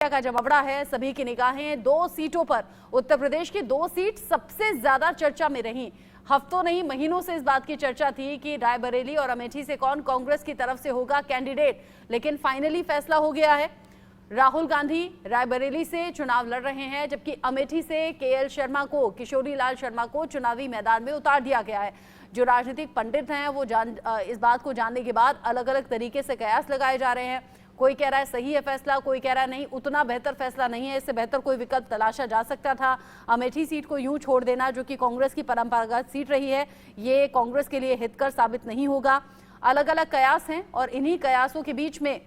का जमावड़ा है, सभी की निगाहें दो सीटों पर। उत्तर प्रदेश की दो सीट सबसे ज्यादा चर्चा में रही। हफ्तों नहीं महीनों से इस बात की चर्चा थी कि रायबरेली और अमेठी से कौन कांग्रेस की तरफ से होगा कैंडिडेट, लेकिन फाइनली फैसला हो गया है। राहुल गांधी रायबरेली से चुनाव लड़ रहे हैं, जबकि अमेठी से केएल शर्मा को, किशोरी लाल शर्मा को चुनावी मैदान में उतार दिया गया है। जो राजनीतिक पंडित हैं वो इस बात को जानने के बाद अलग अलग तरीके से कयास लगाए जा रहे हैं। कोई कह रहा है सही है फैसला, कोई कह रहा है नहीं, उतना बेहतर फैसला नहीं है, इससे बेहतर कोई विकल्प तलाशा जा सकता था। अमेठी सीट को यूं छोड़ देना, जो कि कांग्रेस की परंपरागत सीट रही है, ये कांग्रेस के लिए हितकर साबित नहीं होगा। अलग अलग कयास हैं और इन्हीं कयासों के बीच में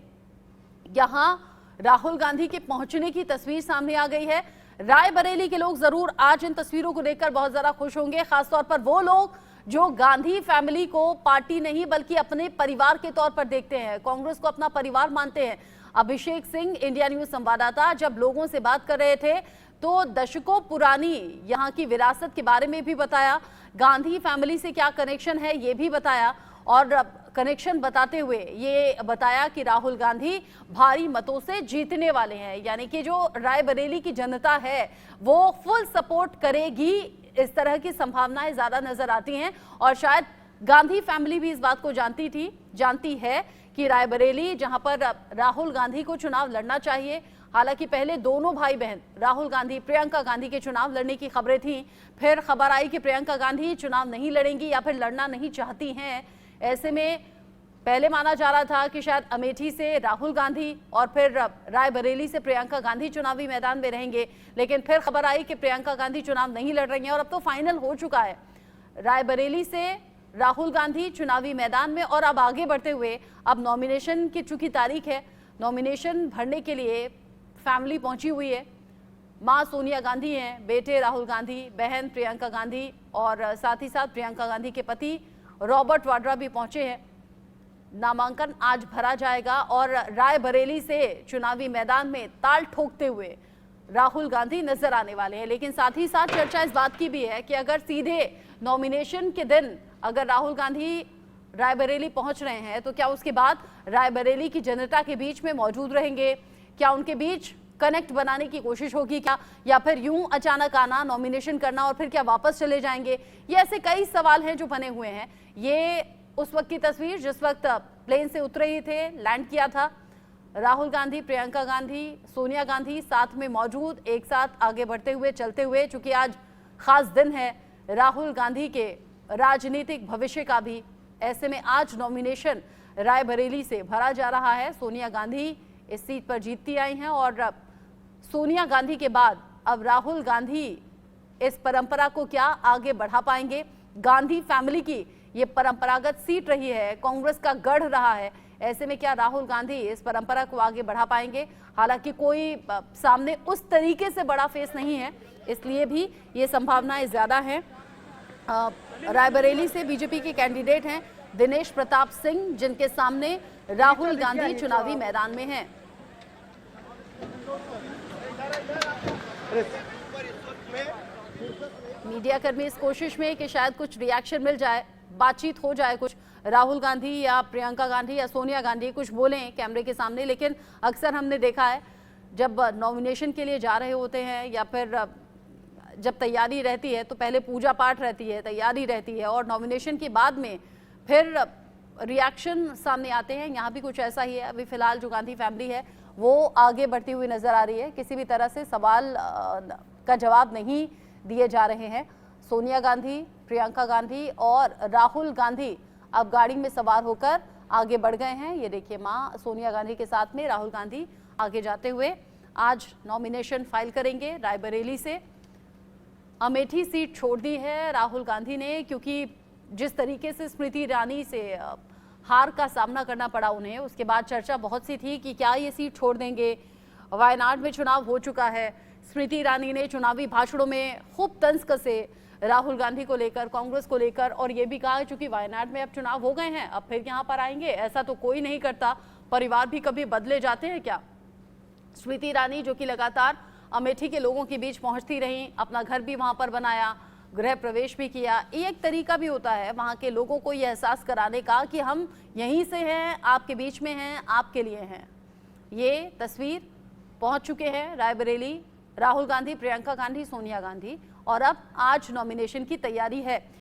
यहां राहुल गांधी के पहुंचने की तस्वीर सामने आ गई है। रायबरेली के लोग जरूर आज इन तस्वीरों को देखकर बहुत ज्यादा खुश होंगे, खासतौर पर वो लोग जो गांधी फैमिली को पार्टी नहीं बल्कि अपने परिवार के तौर पर देखते हैं, कांग्रेस को अपना परिवार मानते हैं। अभिषेक सिंह, इंडिया न्यूज संवाददाता, जब लोगों से बात कर रहे थे तो दशकों पुरानी यहां की विरासत के बारे में भी बताया, गांधी फैमिली से क्या कनेक्शन है ये भी बताया, और कनेक्शन बताते हुए ये बताया कि राहुल गांधी भारी मतों से जीतने वाले हैं, यानी कि जो रायबरेली की जनता है वो फुल सपोर्ट करेगी, इस तरह की संभावनाएं ज्यादा नजर आती हैं। और शायद गांधी फैमिली भी इस बात को जानती है कि रायबरेली, जहां पर राहुल गांधी को चुनाव लड़ना चाहिए। हालांकि पहले दोनों भाई बहन राहुल गांधी, प्रियंका गांधी के चुनाव लड़ने की खबरें थी, फिर खबर आई कि प्रियंका गांधी चुनाव नहीं लड़ेंगी या फिर लड़ना नहीं चाहती हैं। ऐसे में पहले माना जा रहा था कि शायद अमेठी से राहुल गांधी और फिर रायबरेली से प्रियंका गांधी चुनावी मैदान में रहेंगे, लेकिन फिर खबर आई कि प्रियंका गांधी चुनाव नहीं लड़ रही हैं और अब तो फाइनल हो चुका है, रायबरेली से राहुल गांधी चुनावी मैदान में। और अब आगे बढ़ते हुए अब नॉमिनेशन की चूंकि तारीख है, नॉमिनेशन भरने के लिए फैमिली पहुंची हुई है। मां सोनिया गांधी हैं, बेटे राहुल गांधी, बहन प्रियंका गांधी और साथ ही साथ प्रियंका गांधी के पति रॉबर्ट वाड्रा भी पहुंचे हैं। नामांकन आज भरा जाएगा और रायबरेली से चुनावी मैदान में ताल ठोकते हुए राहुल गांधी नजर आने वाले हैं। लेकिन साथ ही साथ चर्चा इस बात की भी है कि अगर सीधे नॉमिनेशन के दिन अगर राहुल गांधी रायबरेली पहुंच रहे हैं तो क्या उसके बाद रायबरेली की जनता के बीच में मौजूद रहेंगे, क्या उनके बीच कनेक्ट बनाने की कोशिश होगी क्या, या फिर यूं अचानक आना, नॉमिनेशन करना और फिर क्या वापस चले जाएंगे। ये ऐसे कई सवाल हैं जो बने हुए हैं। ये उस वक्त की तस्वीर जिस वक्त प्लेन से उतरे ही थे, लैंड किया था, राहुल गांधी, प्रियंका गांधी, सोनिया गांधी साथ में मौजूद, एक साथ आगे बढ़ते हुए चलते हुए। चूंकि आज खास दिन है राहुल गांधी के राजनीतिक भविष्य का भी, ऐसे में आज नॉमिनेशन रायबरेली से भरा जा रहा है। सोनिया गांधी इस सीट पर जीतती आई हैं और सोनिया गांधी के बाद अब राहुल गांधी इस परंपरा को क्या आगे बढ़ा पाएंगे। गांधी फैमिली की ये परंपरागत सीट रही है, कांग्रेस का गढ़ रहा है, ऐसे में क्या राहुल गांधी इस परंपरा को आगे बढ़ा पाएंगे। हालांकि कोई सामने उस तरीके से बड़ा फेस नहीं है, इसलिए भी ये संभावनाएं ज्यादा हैं। रायबरेली से बीजेपी के कैंडिडेट हैं दिनेश प्रताप सिंह, जिनके सामने राहुल गांधी चुनावी मैदान में हैं। मीडिया कर्मी इस कोशिश में कि शायद कुछ रिएक्शन मिल जाए, बातचीत हो जाए, कुछ राहुल गांधी या प्रियंका गांधी या सोनिया गांधी कुछ बोलें कैमरे के सामने। लेकिन अक्सर हमने देखा है जब नॉमिनेशन के लिए जा रहे होते हैं या फिर जब तैयारी रहती है तो पहले पूजा पाठ रहती है, तैयारी रहती है और नॉमिनेशन के बाद में फिर रिएक्शन सामने आते हैं। यहाँ भी कुछ ऐसा ही है। अभी फिलहाल जो गांधी फैमिली है वो आगे बढ़ती हुई नजर आ रही है, किसी भी तरह से सवाल का जवाब नहीं दिए जा रहे हैं। सोनिया गांधी, प्रियंका गांधी और राहुल गांधी अब गाड़ी में सवार होकर आगे बढ़ गए हैं। ये देखिए मां सोनिया गांधी के साथ में राहुल गांधी आगे जाते हुए आज नॉमिनेशन फाइल करेंगे। रायबरेली से अमेठी सीट छोड़ दी है राहुल गांधी ने, क्योंकि जिस तरीके से स्मृति ईरानी से हार का सामना करना पड़ा उन्हें, उसके बाद चर्चा बहुत सी थी कि क्या ये सीट छोड़ देंगे। वायनाड में चुनाव हो चुका है, स्मृति ईरानी ने चुनावी भाषणों में खूब तंज कसे राहुल गांधी को लेकर, कांग्रेस को लेकर, और ये भी कहा चूंकि वायनाड में अब चुनाव हो गए हैं अब फिर यहाँ पर आएंगे, ऐसा तो कोई नहीं करता, परिवार भी कभी बदले जाते हैं क्या। स्मृति ईरानी जो कि लगातार अमेठी के लोगों के बीच पहुंचती रही, अपना घर भी वहां पर बनाया, गृह प्रवेश भी किया। एक तरीका भी होता है वहां के लोगों को यह एहसास कराने का कि हम यहीं से हैं, आपके बीच में हैं, आपके लिए हैं। ये तस्वीर पहुंच चुके हैं रायबरेली। राहुल गांधी, प्रियंका गांधी, सोनिया गांधी, और अब आज नॉमिनेशन की तैयारी है।